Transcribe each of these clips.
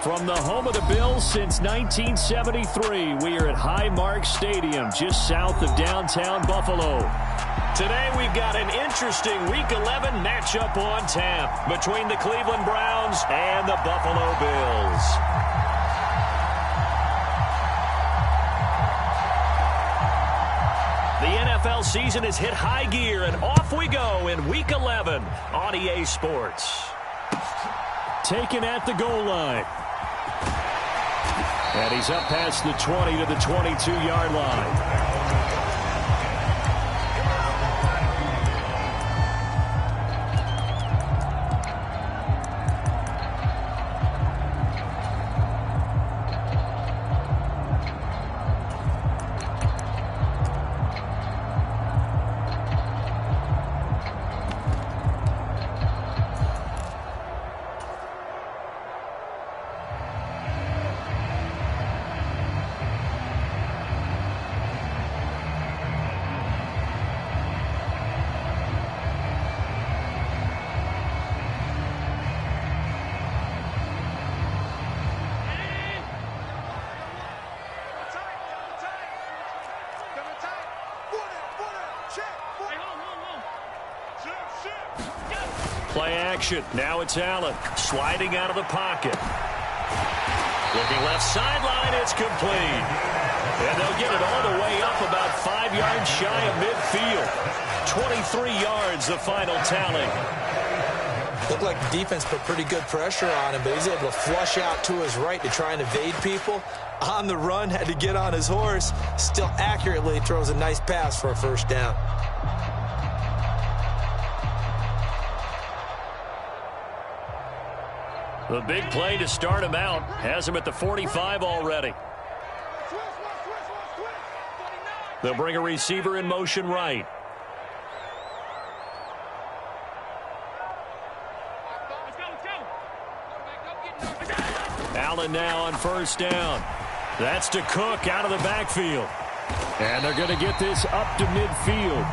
From the home of the Bills since 1973, we are at Highmark Stadium, just south of downtown Buffalo. Today, we've got an interesting Week 11 matchup on tap between the Cleveland Browns and the Buffalo Bills. The NFL season has hit high gear, and off we go in Week 11 on EA Sports. Taken at the goal line. And he's up past the 20 to the 22-yard line. Play action. Now it's Allen sliding out of the pocket. Looking left sideline. It's complete. And they'll get it all the way up about 5 yards shy of midfield. 23 yards the final tally. Looked like the defense put pretty good pressure on him, but he's able to flush out to his right to try and evade people. On the run, had to get on his horse. Still accurately throws a nice pass for a first down. The big play to start him out has him at the 45 already. They'll bring a receiver in motion right. Allen now on first down. That's to Cook out of the backfield. And they're going to get this up to midfield.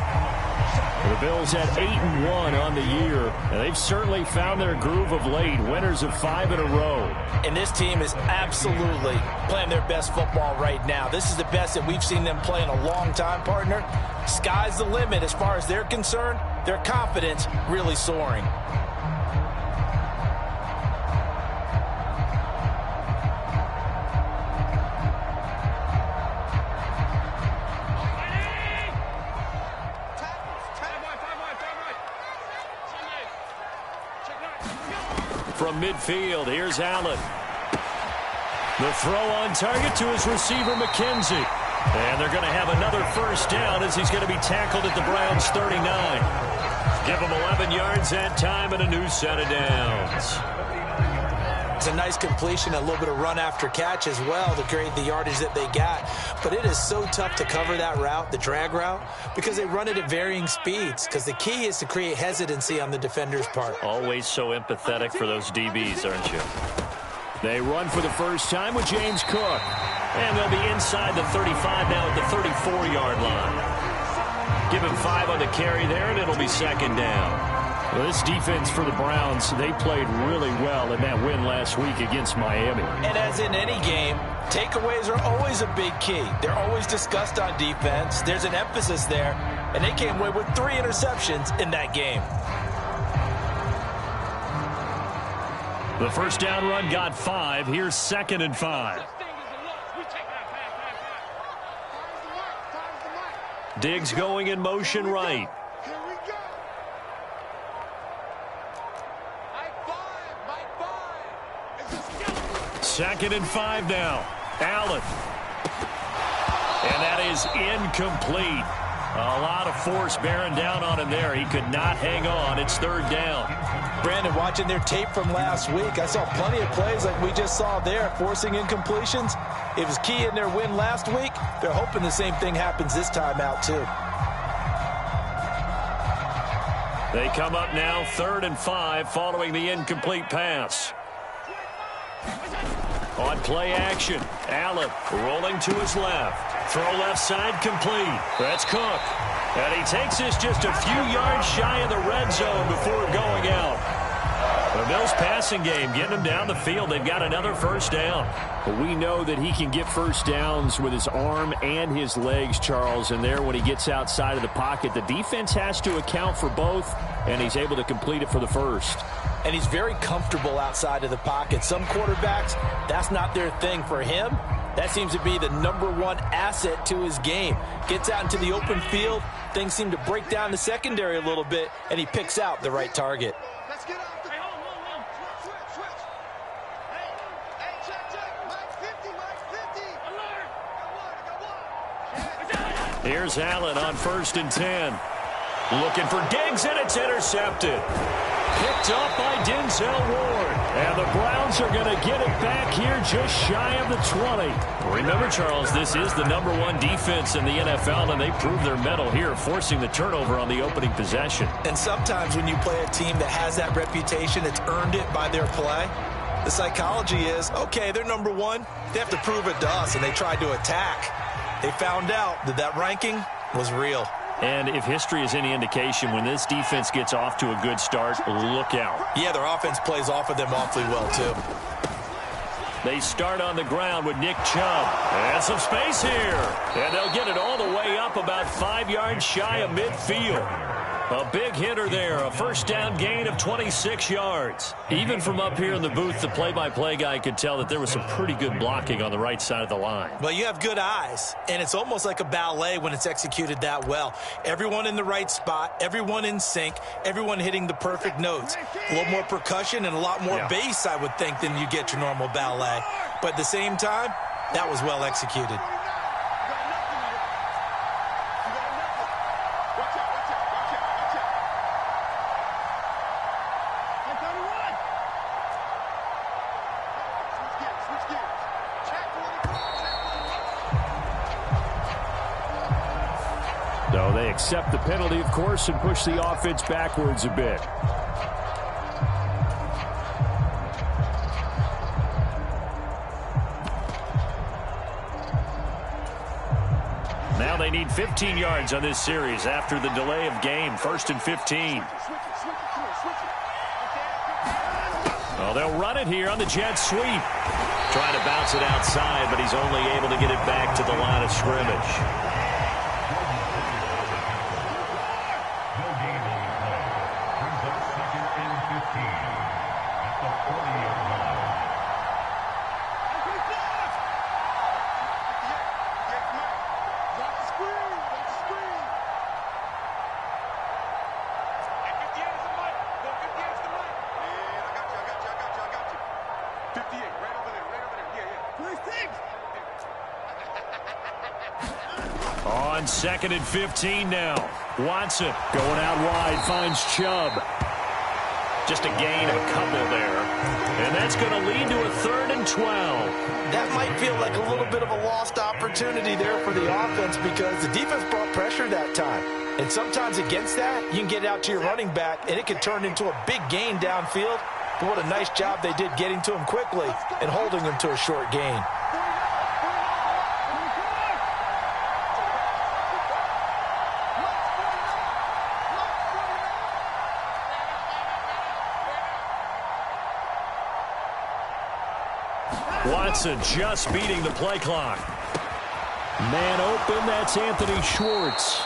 The Bills had 8-1 on the year, and they've certainly found their groove of late, winners of 5 in a row. And this team is absolutely playing their best football right now. This is the best that we've seen them play in a long time, partner. Sky's the limit as far as they're concerned. Their confidence really soaring. From midfield, here's Allen. The throw on target to his receiver, McKenzie. And they're going to have another first down as he's going to be tackled at the Browns' 39. Give him 11 yards that time and a new set of downs. It's a nice completion, a little bit of run after catch as well to create the yardage that they got. But it is so tough to cover that route, the drag route, because they run it at varying speeds. Because the key is to create hesitancy on the defender's part. Always so empathetic for those DBs, aren't you? They run for the first time with James Cook. And they'll be inside the 35 now at the 34-yard line. Give him 5 on the carry there, and it'll be second down. Well, this defense for the Browns, they played really well in that win last week against Miami. And as in any game, takeaways are always a big key. They're always discussed on defense. There's an emphasis there, and they came away with 3 interceptions in that game. The first down run got 5. Here's 2nd and 5. Diggs going in motion right. Second and 5 now. Allen. And that is incomplete. A lot of force bearing down on him there. He could not hang on. It's 3rd down. Brandon, watching their tape from last week, I saw plenty of plays like we just saw there, forcing incompletions. It was key in their win last week. They're hoping the same thing happens this time out, too. They come up now 3rd and 5 following the incomplete pass. On play action, Allen rolling to his left. Throw left side complete. That's Cook. And he takes this just a few yards shy of the red zone before going out. The Bills passing game, getting them down the field. They've got another first down. But we know that he can get first downs with his arm and his legs, Charles. And there, when he gets outside of the pocket, the defense has to account for both, and he's able to complete it for the first. And he's very comfortable outside of the pocket. Some quarterbacks, that's not their thing. For him, that seems to be the #1 asset to his game. Gets out into the open field, things seem to break down the secondary a little bit, and he picks out the right target. Let's get off the... Switch. Hey, check. Mike 50. Here's Allen on 1st and 10. Looking for Diggs, and it's intercepted. Picked up by Denzel Ward. And the Browns are going to get it back here just shy of the 20. Remember, Charles, this is the #1 defense in the NFL, and they proved their mettle here, forcing the turnover on the opening possession. And sometimes when you play a team that has that reputation, it's earned it by their play. The psychology is, okay, they're #1. They have to prove it to us, and they tried to attack. They found out that that ranking was real. And if history is any indication, when this defense gets off to a good start, look out. Yeah, their offense plays off of them awfully well, too. They start on the ground with Nick Chubb. And some space here. And they'll get it all the way up about 5 yards shy of midfield. A big hitter there, a first down gain of 26 yards. Even from up here in the booth, the play-by-play guy could tell that there was some pretty good blocking on the right side of the line. Well, you have good eyes, and it's almost like a ballet when it's executed that well. Everyone in the right spot, everyone in sync, everyone hitting the perfect notes. A little more percussion and a lot more bass, I would think, than you get your normal ballet. But at the same time, that was well executed. So they accept the penalty, of course, and push the offense backwards a bit. Now they need 15 yards on this series after the delay of game. 1st and 15. Well, they'll run it here on the jet sweep. Trying to bounce it outside, but he's only able to get it back to the line of scrimmage. On 2nd and 15 now. Watson going out wide, finds Chubb. Just a gain of a couple there. And that's going to lead to a 3rd and 12. That might feel like a little bit of a lost opportunity there for the offense because the defense brought pressure that time. And sometimes against that, you can get out to your running back, and it can turn into a big gain downfield. But what a nice job they did getting to him quickly and holding him to a short gain. Watson just beating the play clock. Man open, that's Anthony Schwartz.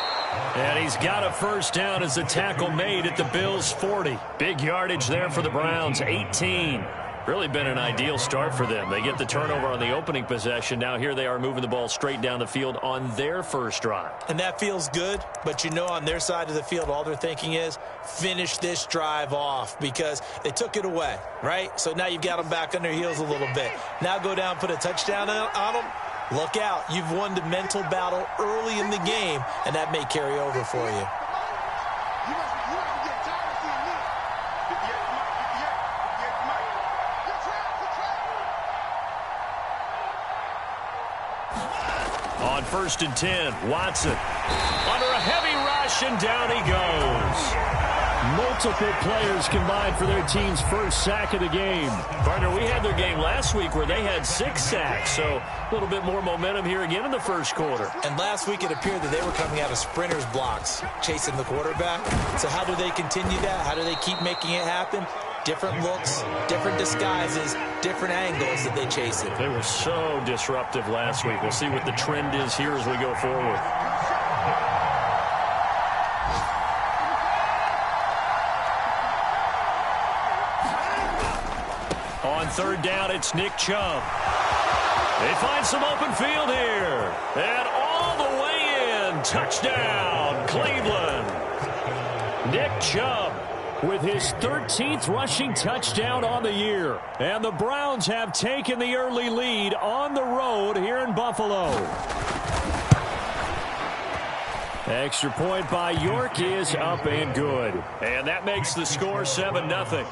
And he's got a first down as the tackle made at the Bills' 40. Big yardage there for the Browns, 18. Really been an ideal start for them. They get the turnover on the opening possession. Now here they are moving the ball straight down the field on their first drive. And that feels good, but you know on their side of the field, all they're thinking is finish this drive off because they took it away, right? So now you've got them back on their heels a little bit. Now go down, put a touchdown on them. Look out. You've won the mental battle early in the game, and that may carry over for you. On 1st and 10, Watson under a heavy rush, and down he goes. Multiple players combined for their team's first sack of the game. Partner, we had their game last week where they had 6 sacks, so a little bit more momentum here again in the first quarter. And last week it appeared that they were coming out of sprinters blocks, chasing the quarterback. So how do they continue that? How do they keep making it happen? Different looks, different disguises, different angles that they chase it. They were so disruptive last week. We'll see what the trend is here as we go forward. On third down, it's Nick Chubb. They find some open field here. And all the way in. Touchdown, Cleveland. Nick Chubb with his 13th rushing touchdown on the year. And the Browns have taken the early lead on the road here in Buffalo. Extra point by York is up and good. And that makes the score 7-0.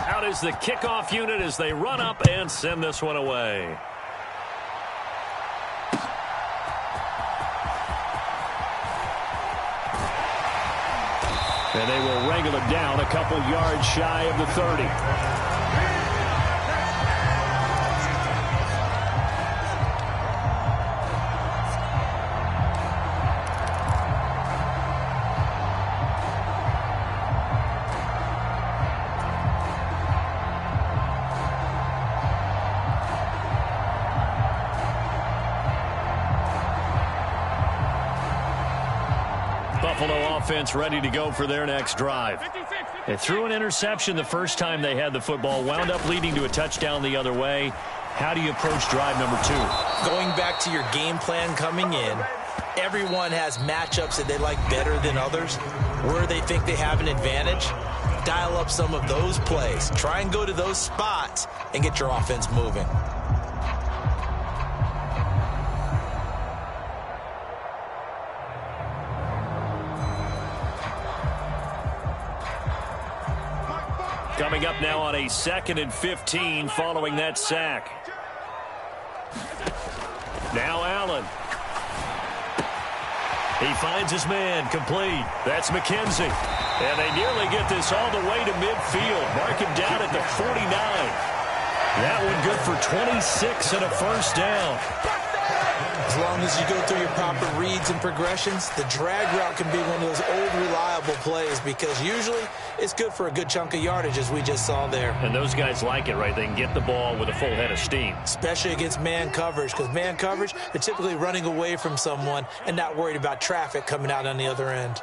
Out is the kickoff unit as they run up and send this one away. And they will wrangle it down a couple yards shy of the 30. Buffalo offense ready to go for their next drive. They threw an interception the first time they had the football, wound up leading to a touchdown the other way. How do you approach drive number 2? Going back to your game plan coming in, everyone has matchups that they like better than others. Where they think they have an advantage, dial up some of those plays. Try and go to those spots and get your offense moving. Coming up now on a 2nd and 15 following that sack. Now Allen. He finds his man complete. That's McKenzie. And they nearly get this all the way to midfield. Mark him down at the 49. That one good for 26 and a first down. As long as you go through your proper reads and progressions, the drag route can be one of those old reliable plays because usually it's good for a good chunk of yardage as we just saw there. And those guys like it, right? They can get the ball with a full head of steam. Especially against man coverage because man coverage, they're typically running away from someone and not worried about traffic coming out on the other end.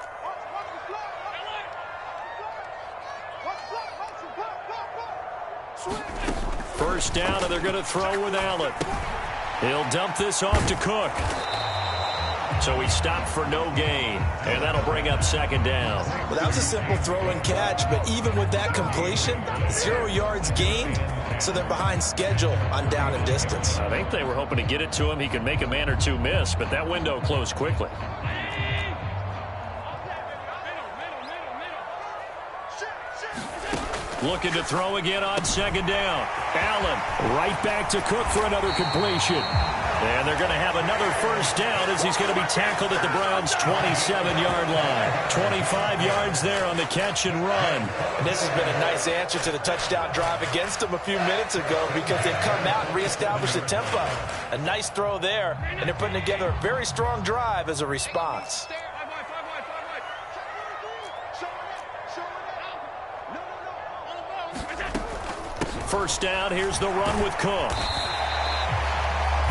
First down, and they're going to throw with Allen. He'll dump this off to Cook. So he stopped for no gain, and that'll bring up 2nd down. Well, that was a simple throw and catch, but even with that completion, 0 yards gained, so they're behind schedule on down and distance. I think they were hoping to get it to him. He could make a man or two miss, but that window closed quickly. Looking to throw again on 2nd down. Allen right back to Cook for another completion. And they're going to have another first down as he's going to be tackled at the Browns' 27-yard line. 25 yards there on the catch and run. And this has been a nice answer to the touchdown drive against them a few minutes ago because they've come out and reestablished the tempo. A nice throw there, and they're putting together a very strong drive as a response. First down, here's the run with Cook.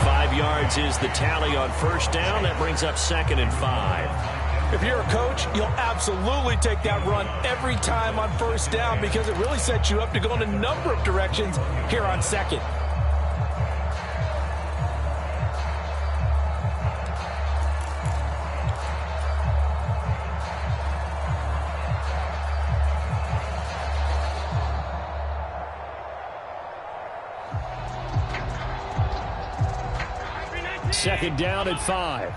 5 yards is the tally on first down. That brings up 2nd and 5. If you're a coach, you'll absolutely take that run every time on first down because it really sets you up to go in a number of directions here on 2nd. Second down at 5.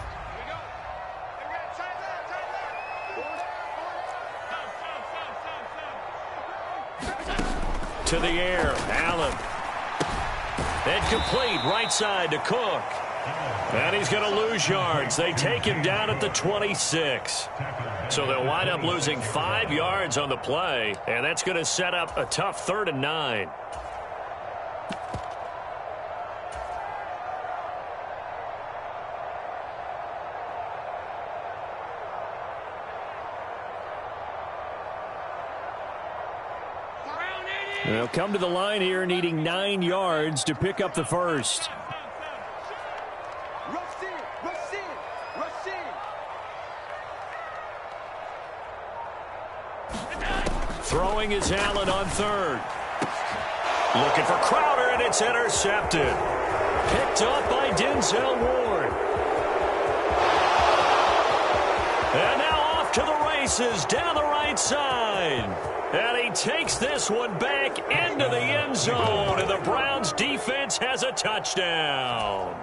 To the air, Allen. And complete, right side to Cook. And he's going to lose yards. They take him down at the 26. So they'll wind up losing 5 yards on the play, and that's going to set up a tough 3rd and 9. They'll come to the line here needing 9 yards to pick up the first. Throwing is Allen on third. Looking for Crowder, and it's intercepted. Picked up by Denzel Ward. And now off to the races down the right side. And he takes this one back into the end zone, and the Browns defense has a touchdown.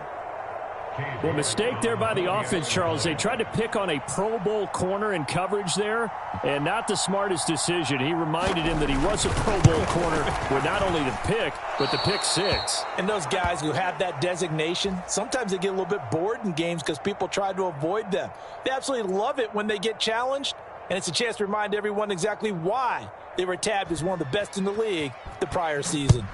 Well, mistake there by the offense, Charles. They tried to pick on a Pro Bowl corner in coverage there, and not the smartest decision. He reminded him that he was a Pro Bowl corner with not only the pick, but the pick six. And those guys who have that designation, sometimes they get a little bit bored in games because people try to avoid them. They absolutely love it when they get challenged, and it's a chance to remind everyone exactly why they were tabbed as one of the best in the league the prior season.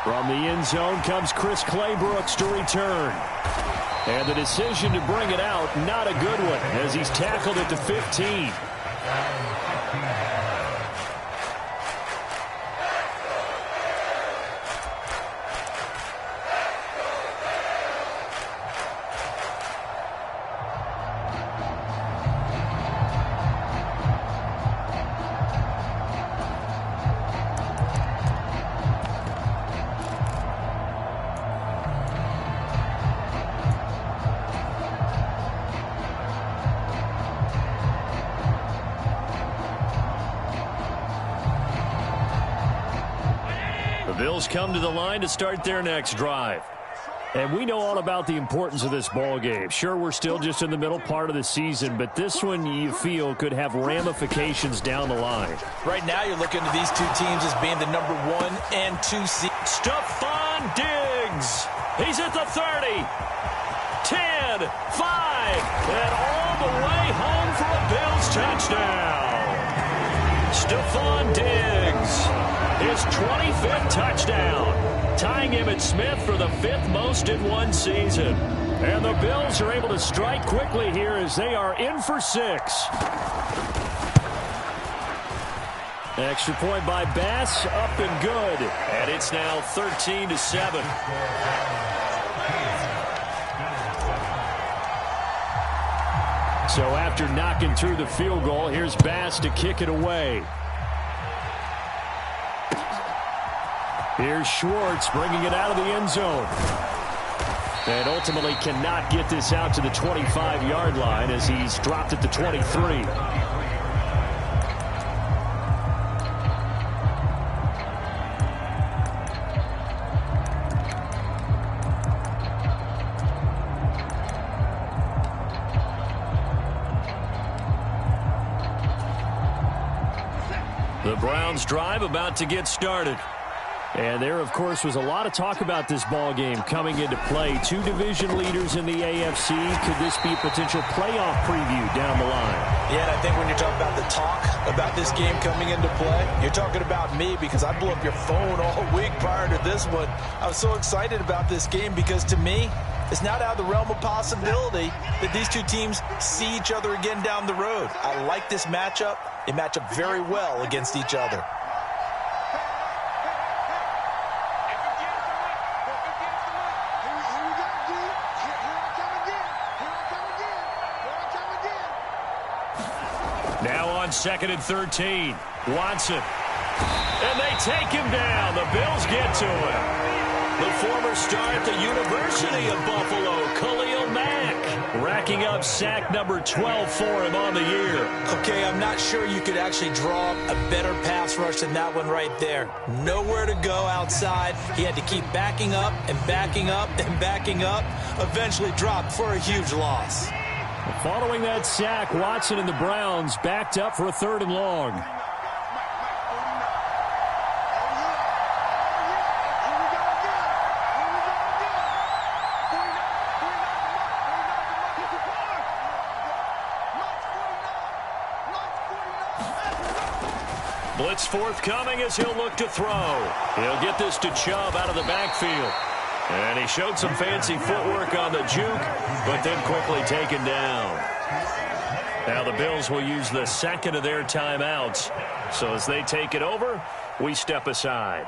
From the end zone comes Chris Claybrooks to return. And the decision to bring it out, not a good one, as he's tackled at the 15. Bills come to the line to start their next drive. And we know all about the importance of this ball game. Sure, we're still just in the middle part of the season, but this one you feel could have ramifications down the line. Right now you're looking at these two teams as being the number 1 and 2 seed. Stephon Diggs. He's at the 30. 10, 5, and all the way home for a Bills touchdown. Stephon Diggs. His 25th touchdown, tying Emmitt Smith for the 5th most in one season. And the Bills are able to strike quickly here as they are in for 6. Extra point by Bass, up and good. And it's now 13-7. So after knocking through the field goal, here's Bass to kick it away. Here's Schwartz bringing it out of the end zone. And ultimately cannot get this out to the 25-yard line as he's dropped at the 23. The Browns drive about to get started. And there, of course, was a lot of talk about this ball game coming into play. 2 division leaders in the AFC. Could this be a potential playoff preview down the line? Yeah, and I think when you're talking about the talk about this game coming into play, you're talking about me because I blew up your phone all week prior to this one. I was so excited about this game because, to me, it's not out of the realm of possibility that these two teams see each other again down the road. I like this matchup. They match up very well against each other. Now on 2nd and 13, Watson. And they take him down. The Bills get to him. The former star at the University of Buffalo, Khalil Mack, racking up sack number 12 for him on the year. Okay, I'm not sure you could actually draw a better pass rush than that one right there. Nowhere to go outside. He had to keep backing up and backing up and backing up. Eventually dropped for a huge loss. Following that sack, Watson and the Browns backed up for a 3rd and long. Blitz forthcoming as he'll look to throw. He'll get this to Chubb out of the backfield. And he showed some fancy footwork on the juke, but then quickly taken down. Now the Bills will use the second of their timeouts. So as they take it over, we step aside.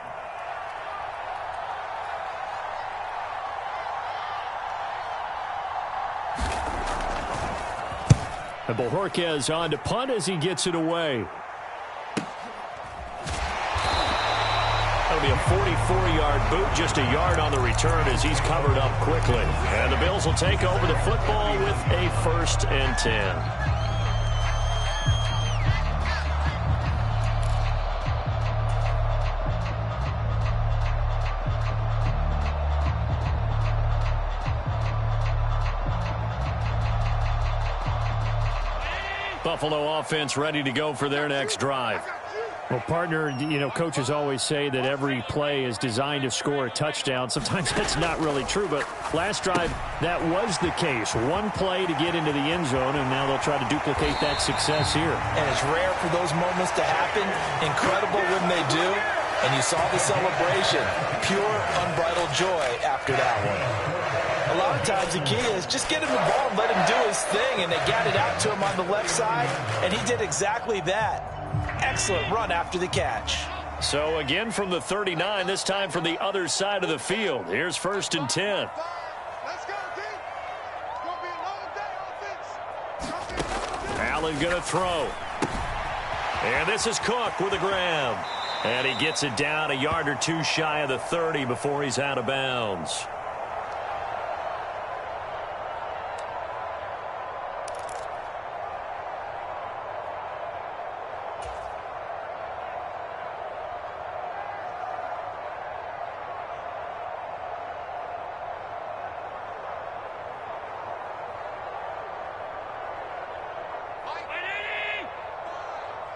And Bojorquez on to punt as he gets it away. That'll be a 44-yard boot, just a yard on the return as he's covered up quickly. And the Bills will take over the football with a 1st and 10. Buffalo offense ready to go for their next drive. Well, partner, you know, coaches always say that every play is designed to score a touchdown. Sometimes that's not really true, but last drive, that was the case. One play to get into the end zone, and now they'll try to duplicate that success here. And it's rare for those moments to happen. Incredible when they do. And you saw the celebration. Pure, unbridled joy after that one. A lot of times the key is just get him the ball and let him do his thing, and they got it out to him on the left side, and he did exactly that. Excellent run after the catch. So again from the 39, this time from the other side of the field. Here's 1st and 10. Let's go, D. It's going to be a long day, offense. Allen going to throw. And this is Cook with a grab. And he gets it down a yard or two shy of the 30 before he's out of bounds.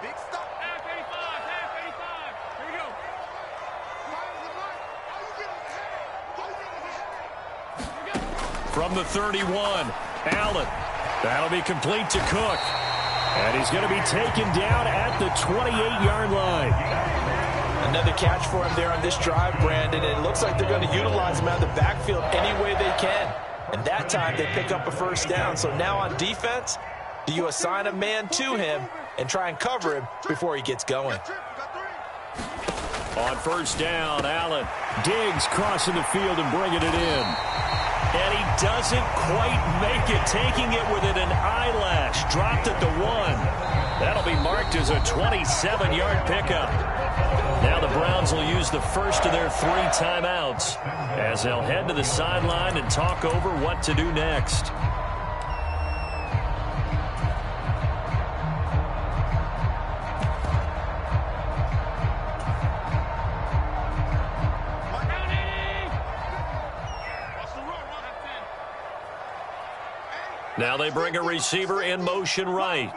Big stop. Half 85, half 85. Here we go. From the 31, Allen. That'll be complete to Cook. And he's going to be taken down at the 28-yard line. Another catch for him there on this drive, Brandon. And it looks like they're going to utilize him out of the backfield any way they can. And that time they pick up a 1st down. So now on defense, do you assign a man to him and try and cover him before he gets going? On 1st down, Allen. Diggs crossing the field and bringing it in. And he doesn't quite make it, taking it within an eyelash. Dropped at the 1. That'll be marked as a 27-yard pickup. Now the Browns will use the first of their 3 timeouts as they'll head to the sideline and talk over what to do next. Now they bring a receiver in motion right.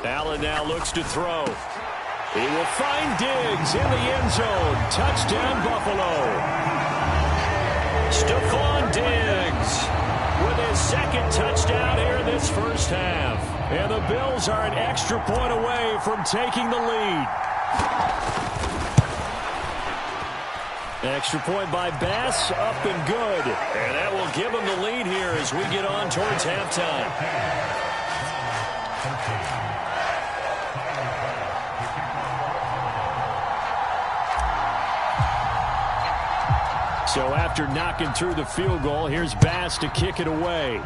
Allen now looks to throw. He will find Diggs in the end zone. Touchdown, Buffalo. Stephon Diggs with his 2nd touchdown here in this first half. And the Bills are an extra point away from taking the lead. Extra point by Bass, up and good. And that will give them the lead here as we get on towards halftime. So after knocking through the field goal, here's Bass to kick it away.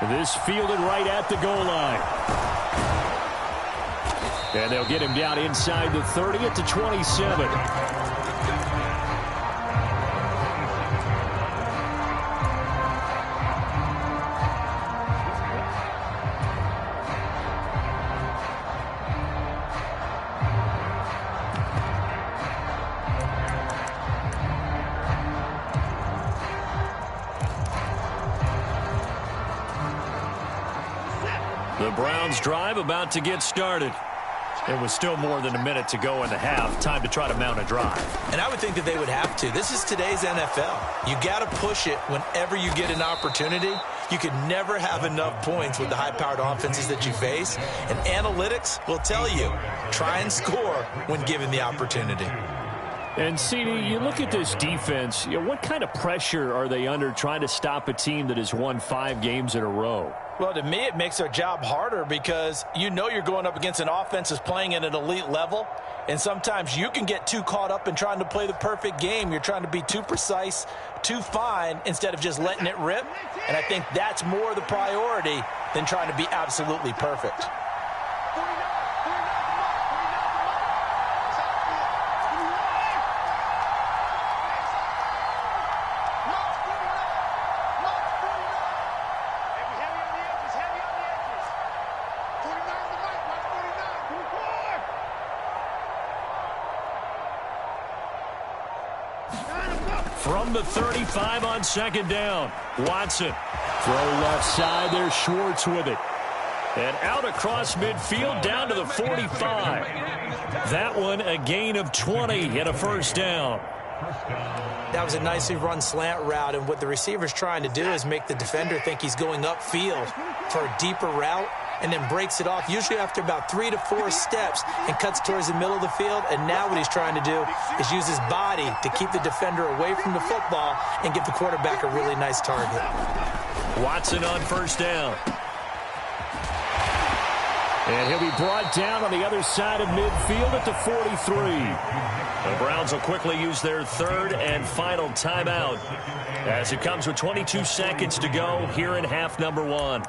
This fielded right at the goal line. And they'll get him down inside the 30 at the 27. The Browns drive about to get started. It was still more than a minute to go in the half. Time to try to mount a drive. And I would think that they would have to. This is today's NFL. You got to push it whenever you get an opportunity. You can never have enough points with the high-powered offenses that you face, and analytics will tell you, try and score when given the opportunity. And, CD, you look at this defense, what kind of pressure are they under trying to stop a team that has won 5 games in a row? Well, to me, it makes their job harder because you know you're going up against an offense that's playing at an elite level, and sometimes you can get too caught up in trying to play the perfect game. You're trying to be too precise, too fine, instead of just letting it rip, and I think that's more the priority than trying to be absolutely perfect. From the 35 on second down, Watson. Throw left side, there's Schwartz with it. And out across midfield down to the 45. That one a gain of 20 and a first down. That was a nicely run slant route, and what the receiver's trying to do is make the defender think he's going upfield for a deeper route and then breaks it off, usually after about 3 to 4 steps, and cuts towards the middle of the field. And now what he's trying to do is use his body to keep the defender away from the football and give the quarterback a really nice target. Watson on first down. And he'll be brought down on the other side of midfield at the 43. The Browns will quickly use their third and final timeout as it comes with 22 seconds to go here in half number 1.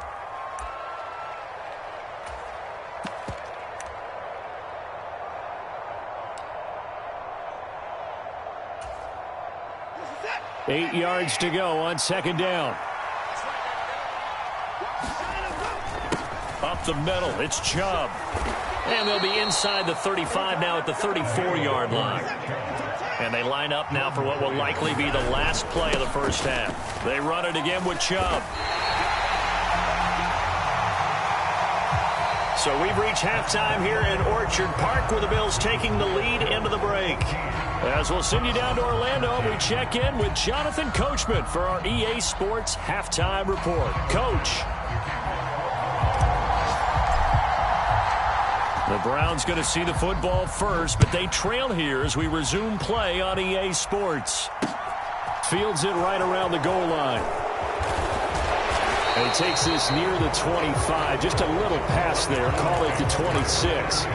Eight yards to go on second down. Up the middle, it's Chubb. And they'll be inside the 35 now at the 34-yard line. And they line up now for what will likely be the last play of the first half. They run it again with Chubb. So we've reached halftime here in Orchard Park with the Bills taking the lead into the break. As we'll send you down to Orlando, we check in with Jonathan Coachman for our EA Sports Halftime Report. Coach. The Browns going to see the football first, but they trail here as we resume play on EA Sports. Fields it right around the goal line. And he takes this near the 25. Just a little pass there. Call it the 26.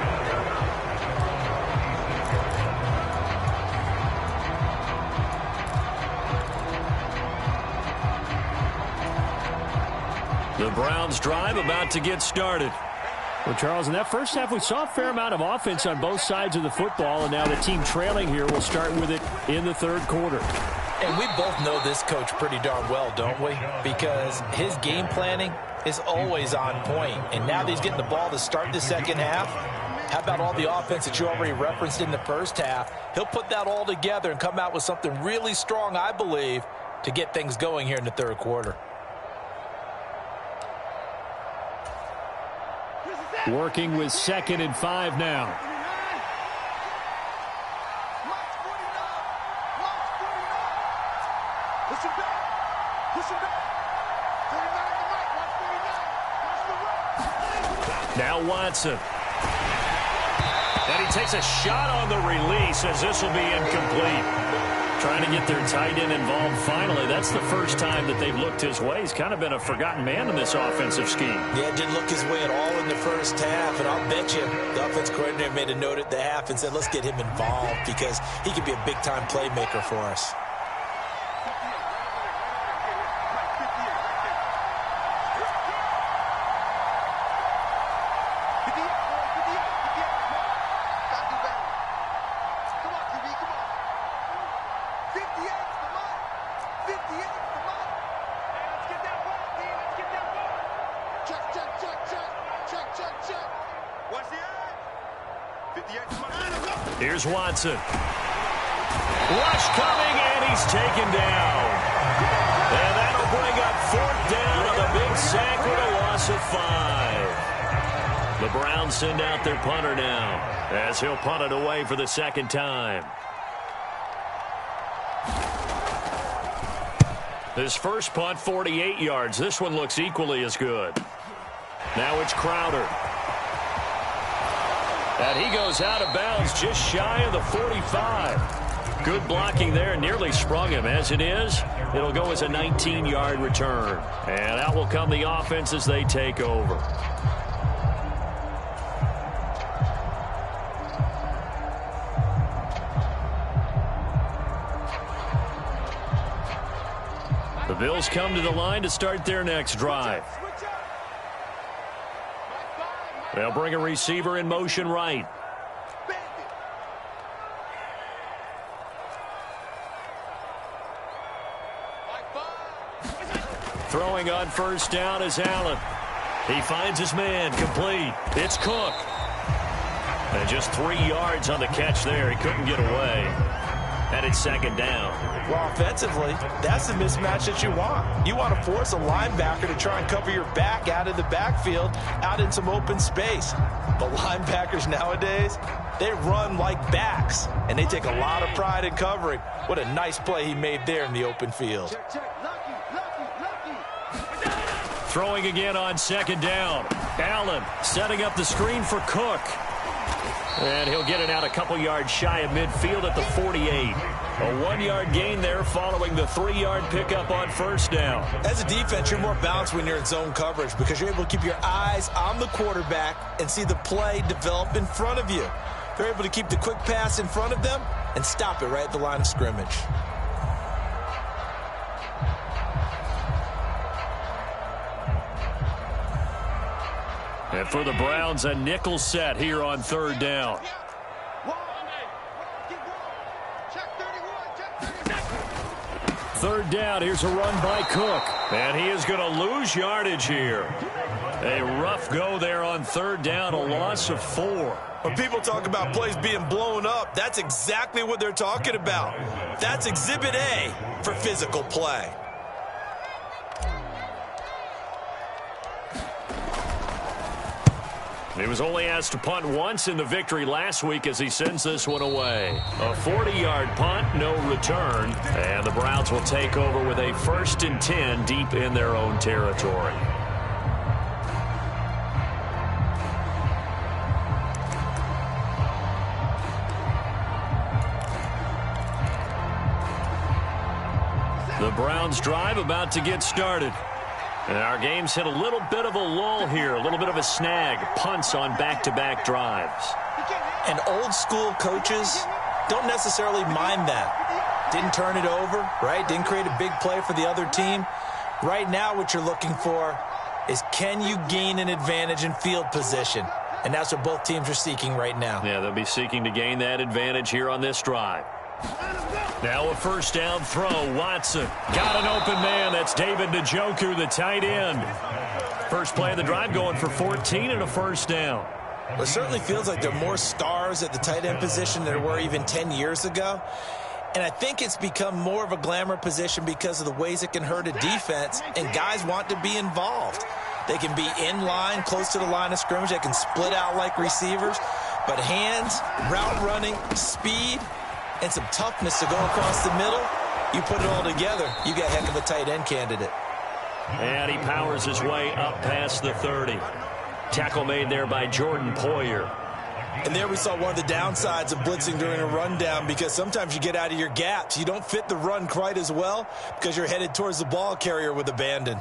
The Browns drive about to get started. Well, Charles, in that first half, we saw a fair amount of offense on both sides of the football, and now the team trailing here will start with it in the third quarter. And we both know this coach pretty darn well, don't we? Because his game planning is always on point. And now that he's getting the ball to start the second half, how about all the offense that you already referenced in the first half? He'll put that all together and come out with something really strong, I believe, to get things going here in the third quarter. Working with 2nd and 5 now. Now Watson. And he takes a shot on the release as this will be incomplete. Trying to get their tight end involved finally. That's the first time that they've looked his way. He's kind of been a forgotten man in this offensive scheme. Yeah, didn't look his way at all in the first half. And I'll bet you the offense coordinator made a note at the half and said, let's get him involved because he could be a big-time playmaker for us. Here's Watson. Rush coming, and he's taken down. And that'll bring up 4th down on the big sack with a loss of 5. The Browns send out their punter now as he'll punt it away for the second time. His first punt, 48 yards. This one looks equally as good. Now it's Crowder. And he goes out of bounds just shy of the 45. Good blocking there. Nearly sprung him. As it is, it'll go as a 19-yard return. And out will come the offense as they take over. The Bills come to the line to start their next drive. They'll bring a receiver in motion right. Throwing on first down is Allen. He finds his man, complete. It's Cook. And just 3 yards on the catch there. He couldn't get away. And it's second down. Well, offensively, that's the mismatch that you want. You want to force a linebacker to try and cover your back out of the backfield, out in some open space. But linebackers nowadays, they run like backs, and they take a lot of pride in covering. What a nice play he made there in the open field. Throwing again on second down. Allen setting up the screen for Cook. And he'll get it out a couple yards shy of midfield at the 48. A 1-yard gain there following the 3-yard pickup on first down. As a defense, you're more balanced when you're in zone coverage because you're able to keep your eyes on the quarterback and see the play develop in front of you. They're able to keep the quick pass in front of them and stop it right at the line of scrimmage. And for the Browns, a nickel set here on third down. Third down, here's a run by Cook. And he is going to lose yardage here. A rough go there on third down, a loss of 4. When people talk about plays being blown up, that's exactly what they're talking about. That's Exhibit A for physical play. He was only asked to punt once in the victory last week as he sends this one away. A 40-yard punt, no return. And the Browns will take over with a 1st and 10 deep in their own territory. The Browns drive about to get started. And our game's hit a little bit of a lull here, a little bit of a snag. Punts on back-to-back drives. And old school coaches don't necessarily mind that. Didn't turn it over, right? Didn't create a big play for the other team. Right now what you're looking for is can you gain an advantage in field position? And that's what both teams are seeking right now. Yeah, they'll be seeking to gain that advantage here on this drive. Now a first down throw. Watson got an open man. That's David Njoku, the tight end. First play of the drive going for 14 and a first down. Well, it certainly feels like there are more stars at the tight end position than there were even 10 years ago. And I think it's become more of a glamour position because of the ways it can hurt a defense, and guys want to be involved. They can be in line, close to the line of scrimmage. They can split out like receivers. But hands, route running, speed, and some toughness to go across the middle, you put it all together, you got a heck of a tight end candidate. And he powers his way up past the 30. Tackle made there by Jordan Poyer. And there we saw one of the downsides of blitzing during a rundown, because sometimes you get out of your gaps. You don't fit the run quite as well because you're headed towards the ball carrier with abandon.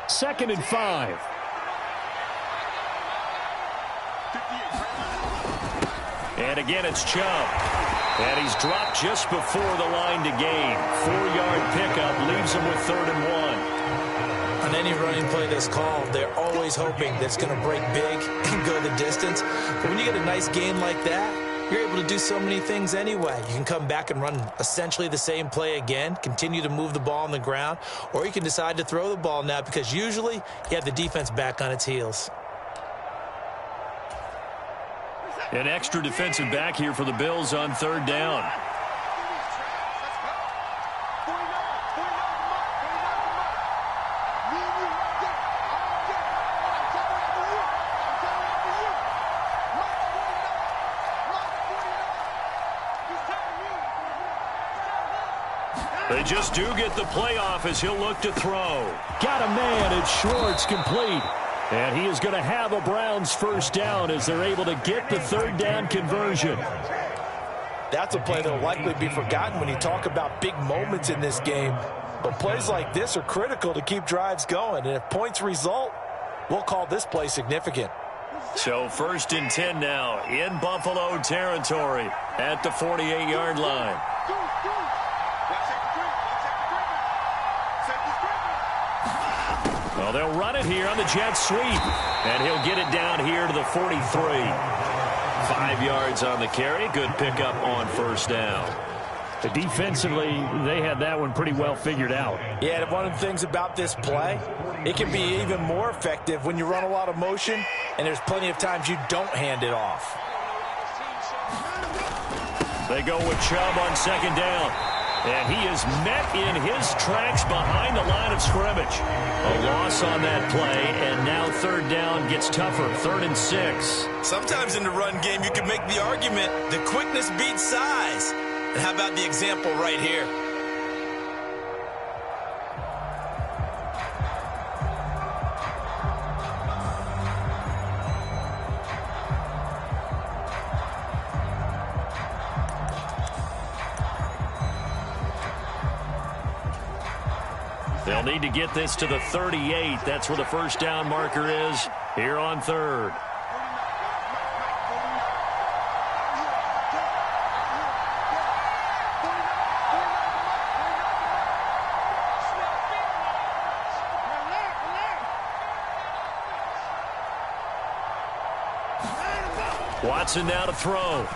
Second and 5. And again, it's Chubb. And he's dropped just before the line to gain. 4-yard pickup leaves him with 3rd and 1. On any running play that's called, they're always hoping that it's going to break big and go the distance. But when you get a nice gain like that, you're able to do so many things anyway. You can come back and run essentially the same play again, continue to move the ball on the ground, or you can decide to throw the ball now because usually you have the defense back on its heels. An extra defensive back here for the Bills on 3rd down. They just do get the playoff as he'll look to throw. Got a man, and Schwartz complete. And he is going to have a Browns first down as they're able to get the third down conversion. That's a play that will likely be forgotten when you talk about big moments in this game. But plays like this are critical to keep drives going. And if points result, we'll call this play significant. So 1st and 10 now in Buffalo territory at the 48-yard line. Well, they'll run it here on the jet sweep. And he'll get it down here to the 43. 5 yards on the carry. Good pickup on first down. Defensively, they had that one pretty well figured out. Yeah, and one of the things about this play, it can be even more effective when you run a lot of motion, and there's plenty of times you don't hand it off. They go with Chubb on 2nd down. And he is met in his tracks behind the line of scrimmage. A loss on that play, and now 3rd down gets tougher. 3rd and 6. Sometimes in the run game, you can make the argument that quickness beats size. And how about the example right here? They'll need to get this to the 38. That's where the first down marker is here on 3rd. Watson now to throw.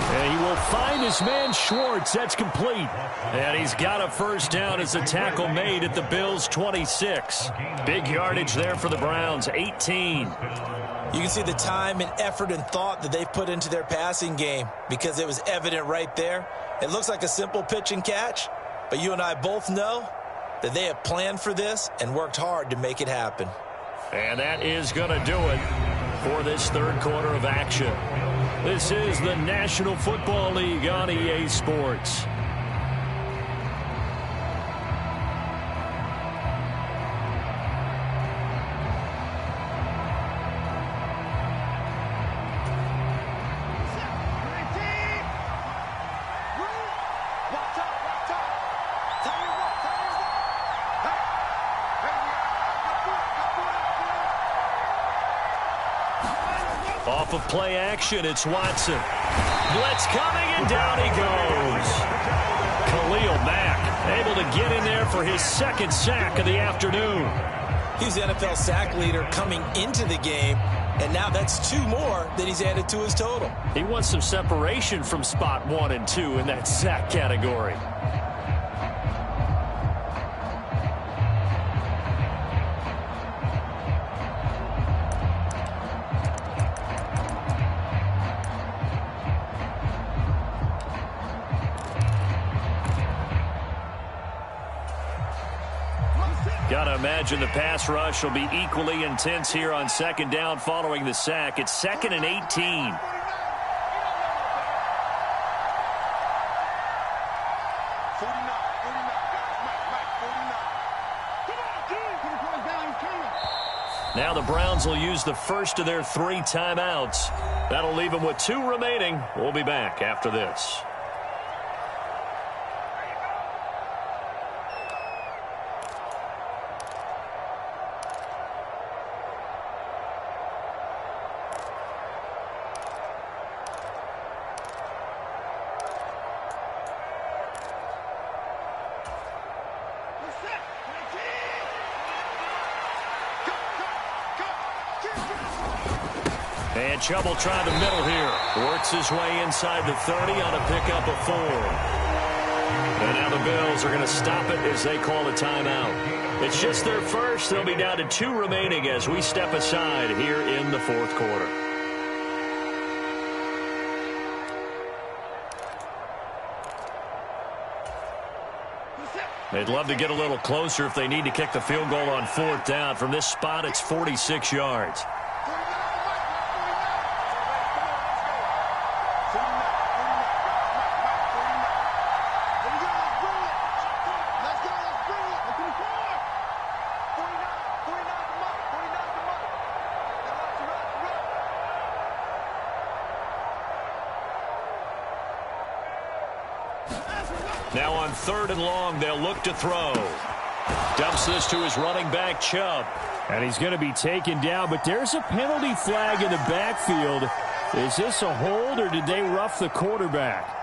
And he will find his man Schwartz. That's complete. And he's got a first down as a tackle made at the Bills' 26. Big yardage there for the Browns, 18. You can see the time and effort and thought that they've put into their passing game because it was evident right there. It looks like a simple pitch and catch, but you and I both know that they have planned for this and worked hard to make it happen. And that is going to do it for this 3rd quarter of action. This is the National Football League on EA Sports. Off of play action, it's Watson. Blitz coming, and down he goes. Khalil Mack able to get in there for his 2nd sack of the afternoon. He's the NFL sack leader coming into the game, and now that's 2 more that he's added to his total. He wants some separation from spot 1 and 2 in that sack category. Gotta imagine the pass rush will be equally intense here on 2nd down following the sack. It's 2nd and 18. Now the Browns will use the first of their 3 timeouts. That'll leave them with 2 remaining. We'll be back after this. And Chubb will try the middle here. Works his way inside the 30 on a pickup of 4. And now the Bills are going to stop it as they call a timeout. It's just their first. They'll be down to 2 remaining as we step aside here in the 4th quarter. They'd love to get a little closer if they need to kick the field goal on 4th down. From this spot, it's 46 yards. Now on 3rd and long, they'll look to throw. Dumps this to his running back, Chubb. And he's going to be taken down, but there's a penalty flag in the backfield. Is this a hold, or did they rough the quarterback?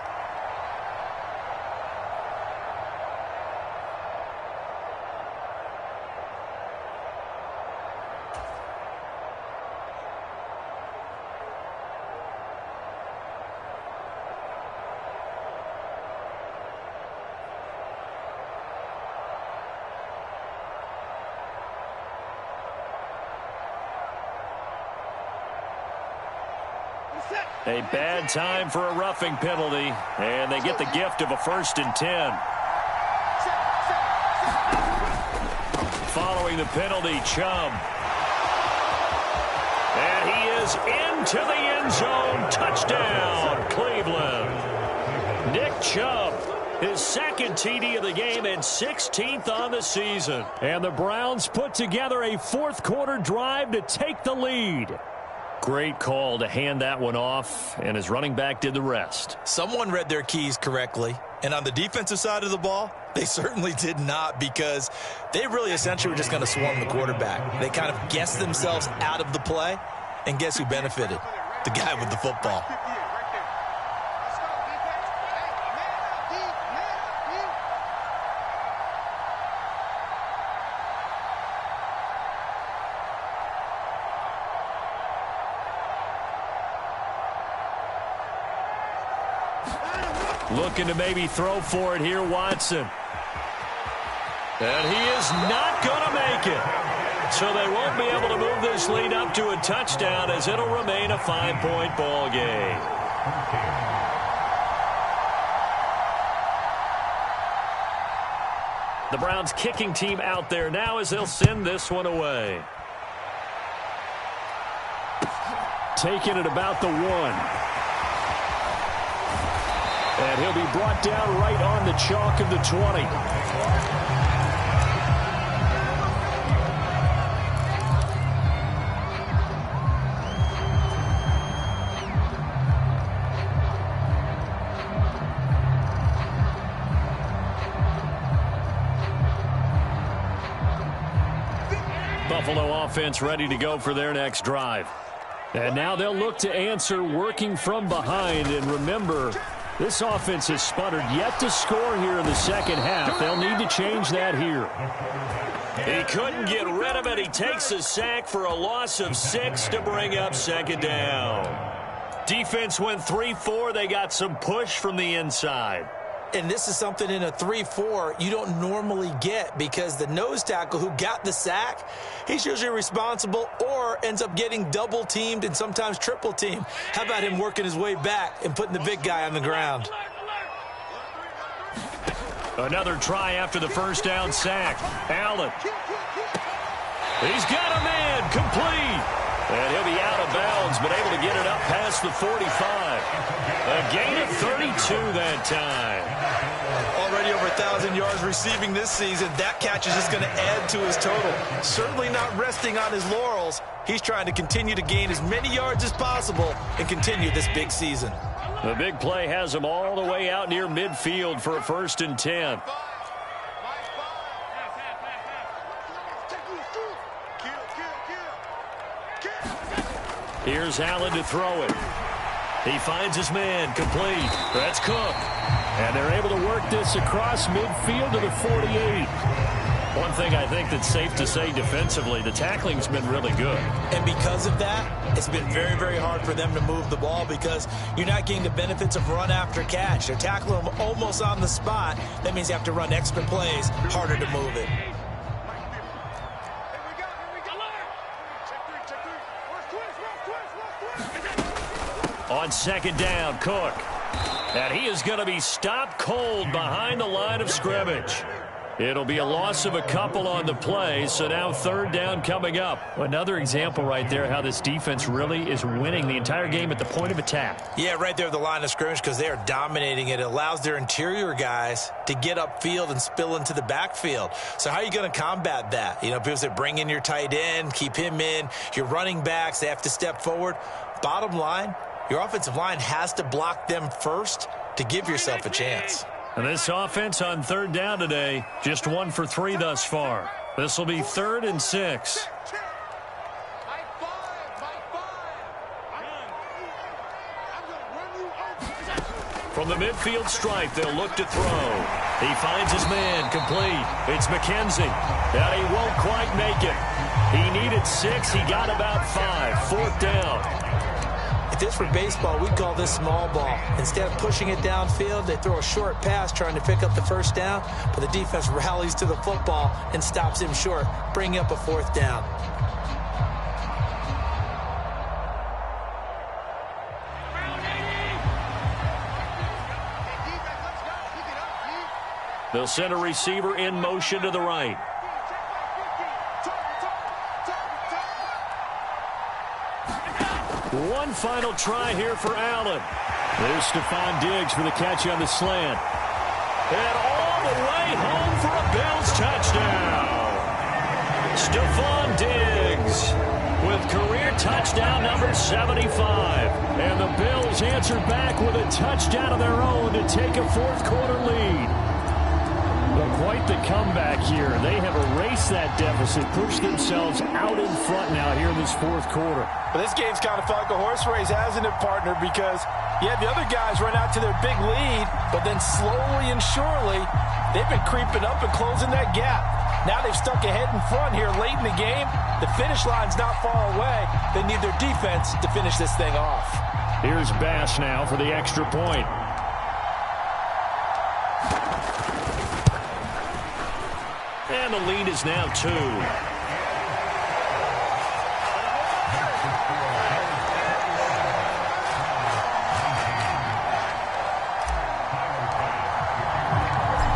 A bad time for a roughing penalty, and they get the gift of a 1st and 10. Following the penalty, Chubb. And he is into the end zone. Touchdown, Cleveland. Nick Chubb, his 2nd TD of the game and 16th on the season. And the Browns put together a 4th quarter drive to take the lead. Great call to hand that one off, and his running back did the rest. Someone read their keys correctly, and on the defensive side of the ball, they certainly did not, because they really essentially were just going to swarm the quarterback. They kind of guessed themselves out of the play, and guess who benefited? The guy with the football. Looking to maybe throw for it here, Watson. And he is not going to make it. So they won't be able to move this lead up to a touchdown, as it'll remain a 5-point ball game. The Browns kicking team out there now as they'll send this one away. Taking it about the 1. And he'll be brought down right on the chalk of the 20. Buffalo offense ready to go for their next drive. And now they'll look to answer working from behind. And remember, this offense has sputtered yet to score here in the 2nd half. They'll need to change that here. He couldn't get rid of it. He takes a sack for a loss of 6 to bring up 2nd down. Defense went 3-4. They got some push from the inside. And this is something in a 3-4 you don't normally get, because the nose tackle who got the sack, he's usually responsible or ends up getting double teamed and sometimes triple teamed. How about him working his way back and putting the big guy on the ground? Another try after the 1st down sack. Allen. He's got a man, complete. And he'll be out of bounds, but able to get it up past the 45. A gain of 32 that time. Already over 1,000 yards receiving this season. That catch is just going to add to his total. Certainly not resting on his laurels. He's trying to continue to gain as many yards as possible and continue this big season. The big play has him all the way out near midfield for a 1st and 10. Here's Allen to throw it. He finds his man, complete. That's Cook. And they're able to work this across midfield to the 48. One thing I think that's safe to say defensively, the tackling's been really good. And because of that, it's been very, very hard for them to move the ball, because you're not getting the benefits of run after catch. They're tackling them almost on the spot. That means you have to run extra plays, harder to move it. On 2nd down, Cook. And he is going to be stopped cold behind the line of scrimmage. It'll be a loss of a couple on the play, so now 3rd down coming up. Another example right there how this defense really is winning the entire game at the point of attack. Yeah, right there at the line of scrimmage, because they are dominating it. It allows their interior guys to get upfield and spill into the backfield. So how are you going to combat that? You know, people say bring in your tight end, keep him in. Your running backs, they have to step forward. Bottom line, your offensive line has to block them first to give yourself a chance. And this offense on third down today, just 1 for 3 thus far. This will be 3rd and 6. From the midfield stripe, they'll look to throw. He finds his man, complete. It's McKenzie, and he won't quite make it. He needed 6. He got about 5. 4th down. If this were baseball, we'd call this small ball. Instead of pushing it downfield, they throw a short pass trying to pick up the 1st down, but the defense rallies to the football and stops him short, bringing up a 4th down. They'll send a receiver in motion to the right. One final try here for Allen. There's Stephon Diggs for the catch on the slant. And all the way home for a Bills touchdown. Stephon Diggs with career touchdown number 75. And the Bills answered back with a touchdown of their own to take a 4th quarter lead. Well, quite the comeback here. They have erased that deficit, pushed themselves out in front now here in this 4th quarter. But this game's kind of felt like a horse race, hasn't it, partner? Because, yeah, the other guys run out to their big lead, but then slowly and surely, they've been creeping up and closing that gap. Now they've stuck ahead in front here late in the game. The finish line's not far away. They need their defense to finish this thing off. Here's Bass now for the extra point. And the lead is now 2.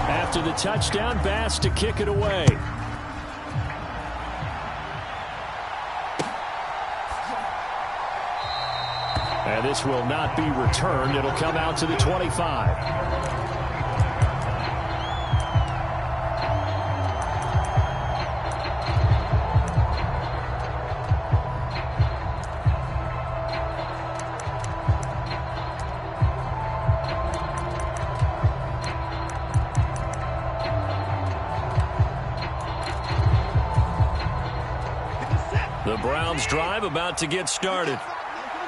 After the touchdown, Bass to kick it away. And this will not be returned. It'll come out to the 25. The Browns drive about to get started.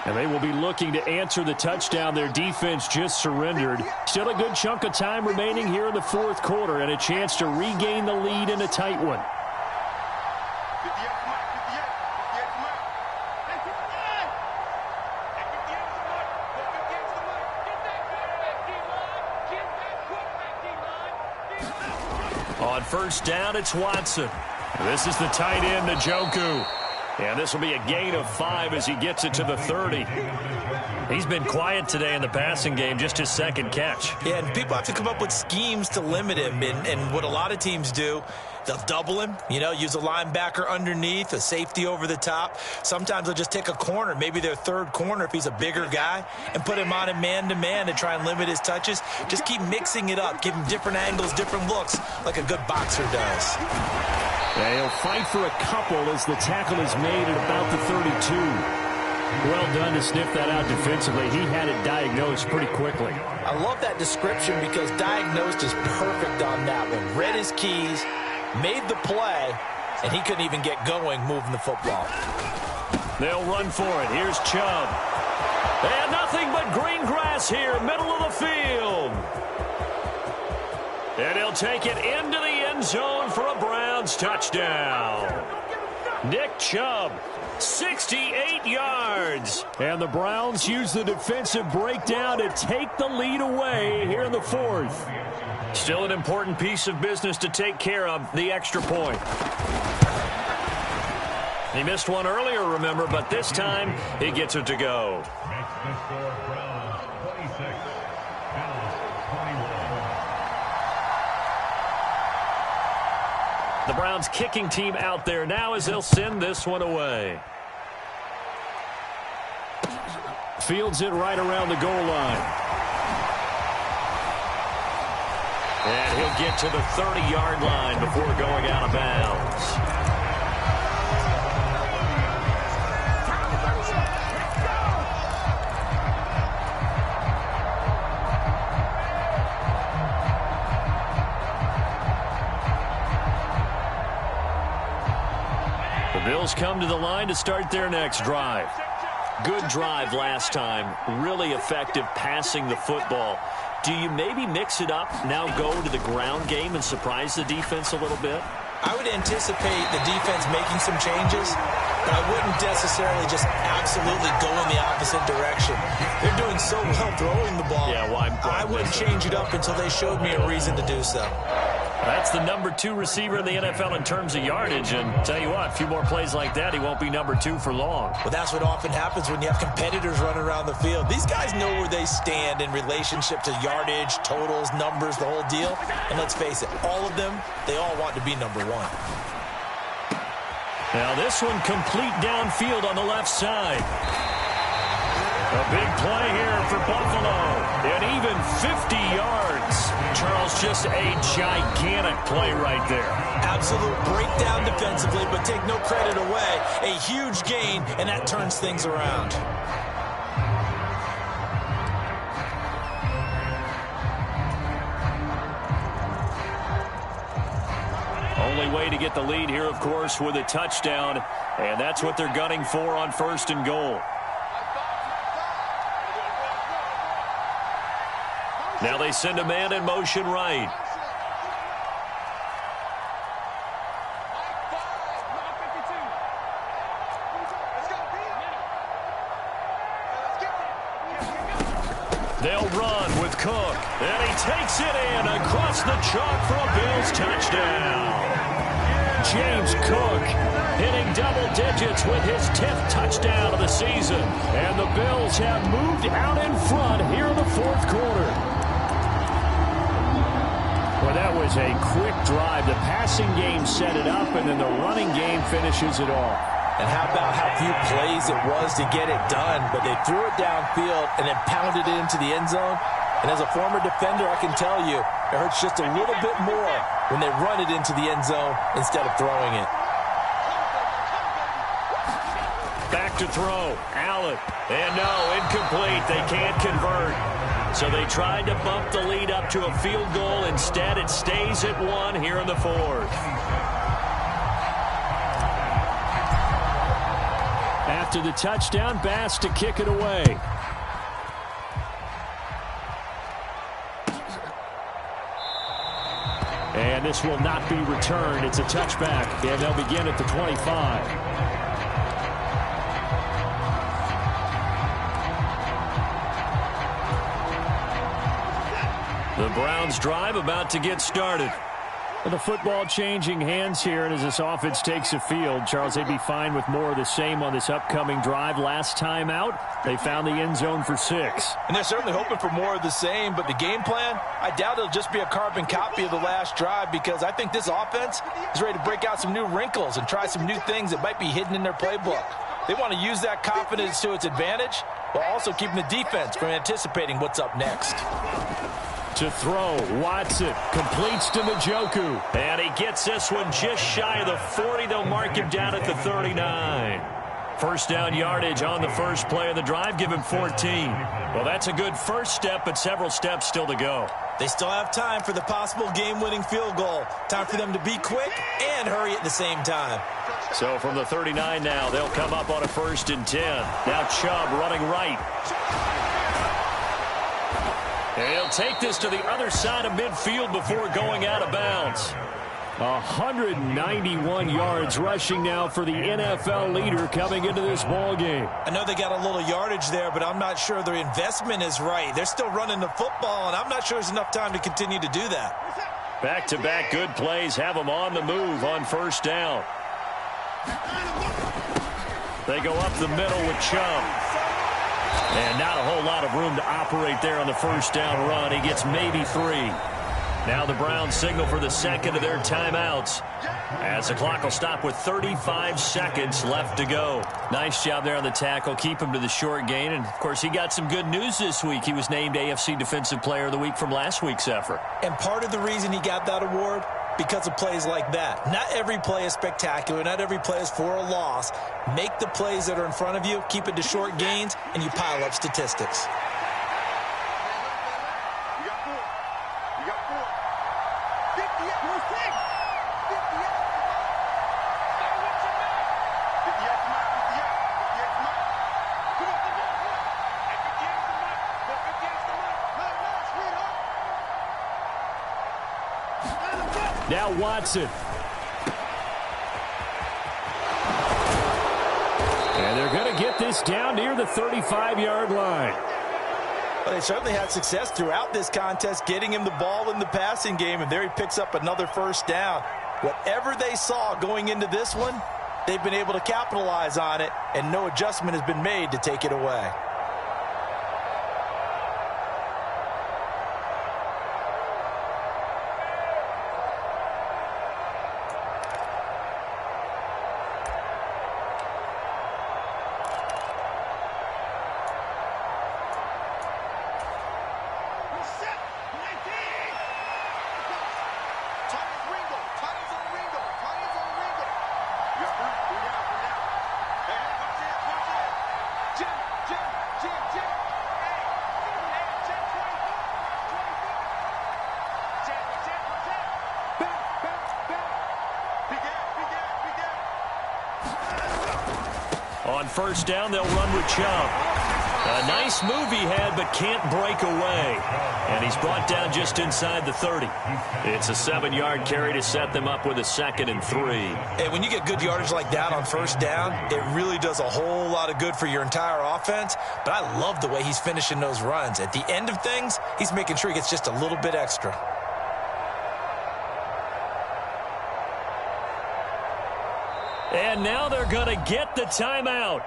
And they will be looking to answer the touchdown their defense just surrendered. Still a good chunk of time remaining here in the 4th quarter and a chance to regain the lead in a tight one. On 1st down, it's Watson. This is the tight end, Njoku. And this will be a gain of 5 as he gets it to the 30. He's been quiet today in the passing game, just his 2nd catch. Yeah, and people have to come up with schemes to limit him. And what a lot of teams do, they'll double him, use a linebacker underneath, a safety over the top. Sometimes they'll just take a corner, maybe their 3rd corner if he's a bigger guy, and put him on a man-to-man to try and limit his touches. Just keep mixing it up, give him different angles, different looks, like a good boxer does. They'll fight for a couple as the tackle is made at about the 32. Well done to sniff that out defensively. He had it diagnosed pretty quickly. I love that description because diagnosed is perfect on that one. Read his keys, made the play, and he couldn't even get going moving the football. They'll run for it. Here's Chubb. And nothing but green grass here, middle of the field. And he'll take it into the end zone for a Browns touchdown. Nick Chubb, 68 yards. And the Browns use the defensive breakdown to take the lead away here in the 4th. Still an important piece of business to take care of, the extra point. He missed one earlier, remember, but this time he gets it to go. The Browns kicking team out there now as they'll send this one away. Fields it right around the goal line. And he'll get to the 30-yard line before going out of bounds. Bills come to the line to start their next drive. Good drive last time. Really effective passing the football. Do you maybe mix it up, now go to the ground game and surprise the defense a little bit? I would anticipate the defense making some changes, but I wouldn't necessarily just absolutely go in the opposite direction. They're doing so well throwing the ball. Yeah, why I wouldn't change it up until they showed me a reason to do so. That's the number 2 receiver in the NFL in terms of yardage, and tell you what, a few more plays like that, he won't be number 2 for long. Well, that's what often happens when you have competitors running around the field. These guys know where they stand in relationship to yardage, totals, numbers, the whole deal. And let's face it, all of them, they all want to be number 1. Now this one complete downfield on the left side. A big play here for Buffalo. And even 50 yards. Charles, just a gigantic play right there. Absolute breakdown defensively, but take no credit away. A huge gain, and that turns things around. Only way to get the lead here, of course, with a touchdown. And that's what they're gunning for on 1st and goal. Now they send a man in motion right. They'll run with Cook. And he takes it in across the chalk for a Bills touchdown. James Cook hitting double digits with his 10th touchdown of the season. And the Bills have moved out in front here in the 4th quarter. Well, that was a quick drive. The passing game set it up, and then the running game finishes it off. And how about how few plays it was to get it done, but they threw it downfield and then pounded it into the end zone. And as a former defender, I can tell you, it hurts just a little bit more when they run it into the end zone instead of throwing it. Back to throw. Allen. And no, incomplete. They can't convert. So they tried to bump the lead up to a field goal. Instead, it stays at 1 here in the 4th. After the touchdown, Bass to kick it away. And this will not be returned. It's a touchback, and they'll begin at the 25. The Browns drive about to get started. The football changing hands here, and as this offense takes the field, Charles, they'd be fine with more of the same on this upcoming drive. Last time out, they found the end zone for 6. And they're certainly hoping for more of the same, but the game plan, I doubt it'll just be a carbon copy of the last drive, because I think this offense is ready to break out some new wrinkles and try some new things that might be hidden in their playbook. They want to use that confidence to its advantage, while also keeping the defense from anticipating what's up next. To throw, Watson completes to Njoku, and he gets this one just shy of the 40. They'll mark him down at the 39. First down yardage on the first play of the drive, give him 14. Well, that's a good first step, but several steps still to go. They still have time for the possible game-winning field goal. Time for them to be quick and hurry at the same time. So from the 39 now, they'll come up on a 1st and 10. Now Chubb running right. And he'll take this to the other side of midfield before going out of bounds. 191 yards rushing now for the NFL leader coming into this ball game. I know they got a little yardage there, but I'm not sure their investment is right. They're still running the football, and I'm not sure there's enough time to continue to do that. Back-to-back good plays have them on the move on 1st down. They go up the middle with Chubb. And not a whole lot of room to operate there on the 1st down run. He gets maybe 3. Now the Browns signal for the second of their timeouts, as the clock will stop with 35 seconds left to go. Nice job there on the tackle. Keep him to the short gain. And, of course, he got some good news this week. He was named AFC Defensive Player of the Week from last week's effort. And part of the reason he got that award, because of plays like that. Not every play is spectacular. Not every play is for a loss. Make the plays that are in front of you, keep it to short gains, and you pile up statistics. Now Watson. And they're going to get this down near the 35-yard line. Well, they certainly had success throughout this contest getting him the ball in the passing game, and there he picks up another first down. Whatever they saw going into this one, they've been able to capitalize on it, and no adjustment has been made to take it away. On first down, they'll run with Chubb. A nice move he had, but can't break away. And he's brought down just inside the 30. It's a 7-yard carry to set them up with a 2nd and 3. And when you get good yardage like that on first down, it really does a whole lot of good for your entire offense. But I love the way he's finishing those runs. At the end of things, he's making sure he gets just a little bit extra. And now they're going to get the timeout.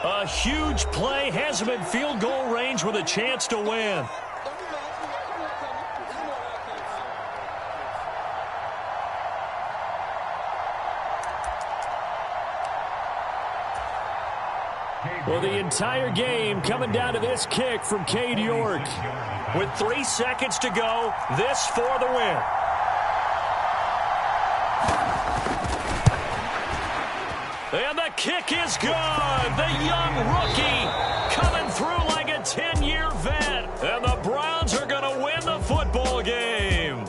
A huge play has him in field goal range with a chance to win. Well, the entire game coming down to this kick from Cade York. With 3 seconds to go, this for the win. And the kick is good. The young rookie coming through like a 10-year vet. And the Browns are going to win the football game.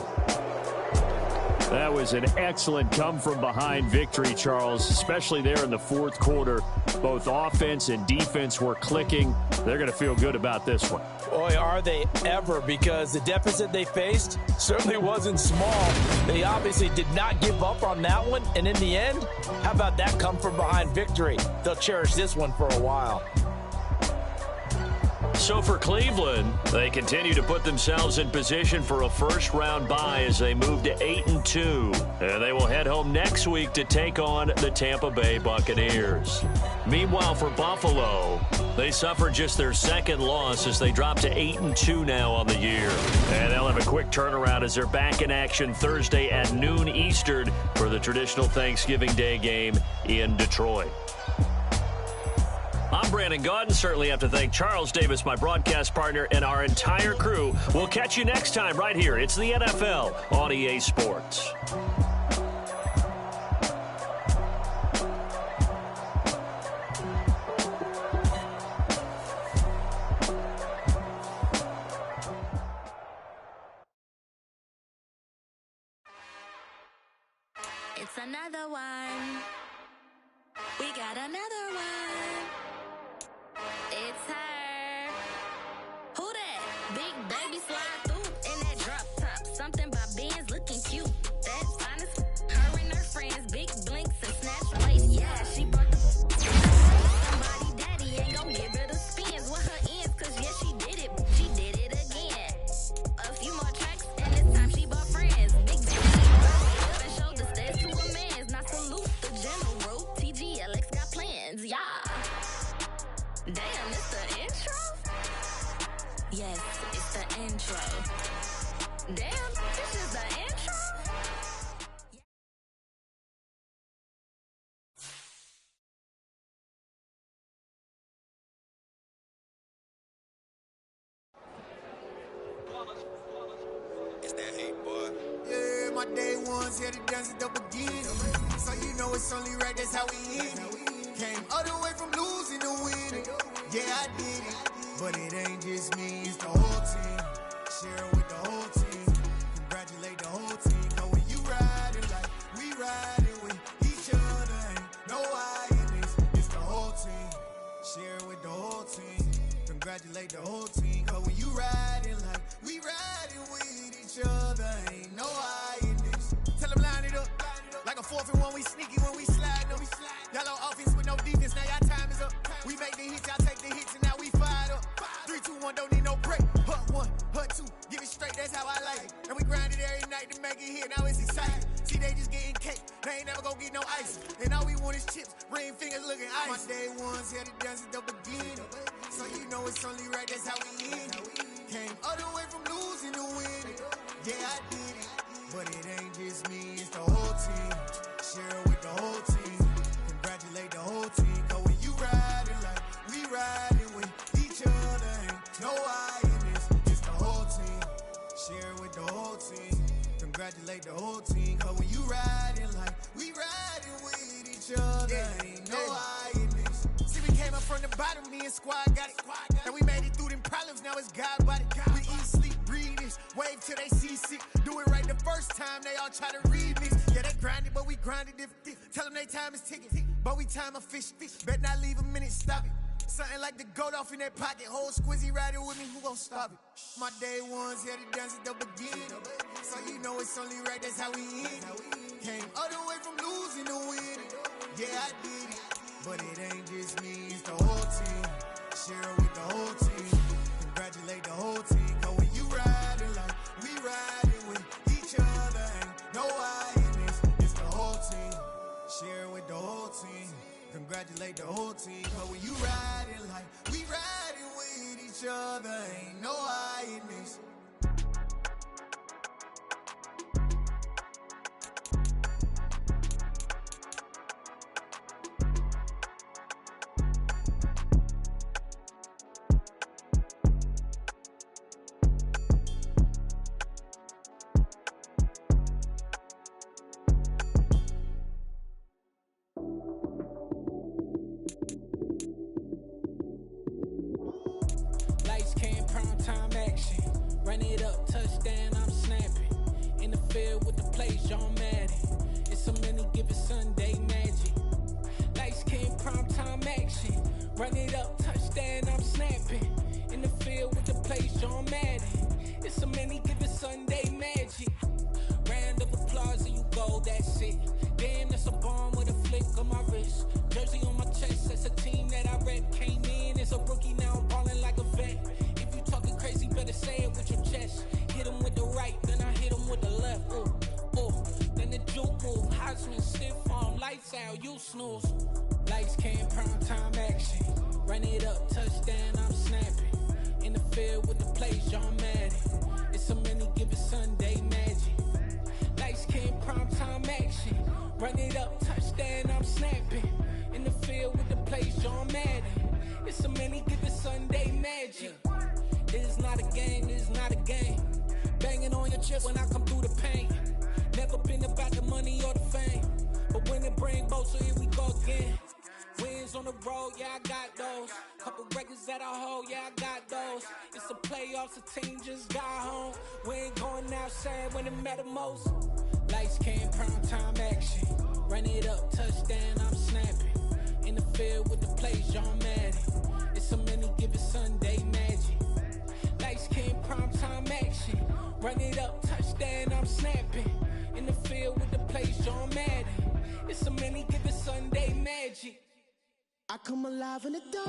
That was an excellent come-from-behind victory, Charles, especially there in the fourth quarter. Both offense and defense were clicking. They're going to feel good about this one. Boy, are they ever, because the deficit they faced certainly wasn't small. They obviously did not give up on that one, and in the end, how about that come-from-behind victory? They'll cherish this one for a while. So for Cleveland, they continue to put themselves in position for a first-round bye as they move to 8-2. And they will head home next week to take on the Tampa Bay Buccaneers. Meanwhile, for Buffalo, they suffered just their second loss as they drop to 8-2 now on the year. And they'll have a quick turnaround as they're back in action Thursday at noon Eastern for the traditional Thanksgiving Day game in Detroit. I'm Brandon Gaudin. Certainly have to thank Charles Davis, my broadcast partner, and our entire crew. We'll catch you next time right here. It's the NFL on EA Sports. It's another one. We got another one. It's her. Who that? Big baby slide through in that drop top. Something by Benz looking cute. That's honest. Her and her friends, big blinks and snatch lace. Yeah, she brought the somebody daddy ain't gon' give her the spins with her ends. Cause yeah, she did it. She did it again. A few more tracks and this time she bought friends. Big baby head and shoulders stairs to a man's. Not salute the general. TGLX got plans. Yeah. Damn, it's the intro? Yes, it's the intro. Damn, this is the intro? It's that hate, boy. Yeah, my day ones here to dance it up again. So you know it's only right, that's how we end it. Came all the way from losing to winning. Yeah, I did it. But it ain't just me, it's the whole team. Share it with the whole team. Congratulate the whole team. Cause when you riding like we riding with each other, ain't no I in this. It's the whole team. Share it with the whole team. Congratulate the whole team. Cause when you riding like we riding with each other, ain't no I in this. Tell them different when we sneaky, when we slide. No, yellow offense with no defense, now y'all time is up. We make the hits, y'all take the hits, and now we fired up. 3, 2, 1, don't need no break. Hut 1, hut 2, give it straight, that's how I like it. And we grind it every night to make it hit, now it's exciting. See, they just getting cake, they ain't never gonna get no ice. And all we want is chips, ring fingers looking ice. My day ones here to dance at the beginning. So you know it's only right, that's how we end it. Came all the way from losing to winning. Yeah, I did it. But it ain't just me, it's the whole team. Share it with the whole team. Congratulate the whole team. Cause when you riding like we riding with each other, ain't no I in this. It's the whole team. Share it with the whole team. Congratulate the whole team. Cause when you riding like we riding with each other, ain't no I in this. See, we came up from the bottom, me and squad got it. And we made it through them problems, now it's God body. We eat, sleep, breathe this. Wave till they see sick. Do it right the first time, they all try to remix. Yeah, they grinded, but we grinded different. Tell them they time is ticking, but we time a fish. Bet not leave a minute, stop it. Something like the goat off in their pocket. Whole squizzy riding with me, who gon' stop it? My day ones here to dance at the beginning. So you know it's only right, that's how we end it. Came all the way from losing to winning. Yeah, I did it. But it ain't just me, it's the whole team. Share it with the whole team. Congratulate the whole team. Cause when you riding like we riding with each other, ain't no I in this. It's the whole team. Share it with the whole team. Congratulate the whole team. Cause when you riding like we riding with each other, ain't no I in this. Lights came, prime time action. Run it up, touchdown, I'm snapping. In the field with the plays, John Madden. It's a many given Sunday magic. Lights came, prime time action. Run it up, touchdown, I'm snapping. In the field with the plays, John Madden. It's a many given Sunday magic. Round of applause and you go, that's it. Damn, that's a bomb with a flick on my wrist. Jersey on my chest, that's a team that I rep. Came in as a rookie, now I'm ballin' like a vet. If you talking crazy, better say it with your chest. Hit him with the right, then I hit him with the left. Ooh, ooh. Then the juke move, Heisman, stiff arm, lights out, you snooze. Lights came, prime time action. Run it up, touchdown, I'm snapping. In the field with the plays, John Madden. It's a many given Sunday magic. Lights came, prime time action. Run it up, touchdown, I'm snapping. In the field with the plays, John Madden. It's a many given Sunday magic. It's not a game, it's not a game. Banging on your chest when I come through the pain. Never been about the money or the fame. But when it bring both, so here we go again. Wins on the road, yeah, I got those. Couple records that I hold, yeah, I got those. It's the playoffs, the team just got home. We ain't going outside when it matter most. Lights came, prime time action. Run it up, touchdown, I'm snapping. In the field with the plays, John Madden. It's a many given Sunday magic. Lights came, prime time action. Run it up, touchdown, I'm snapping. In the field with the plays, John Madden. It's a many given Sunday magic. I come alive in the dark.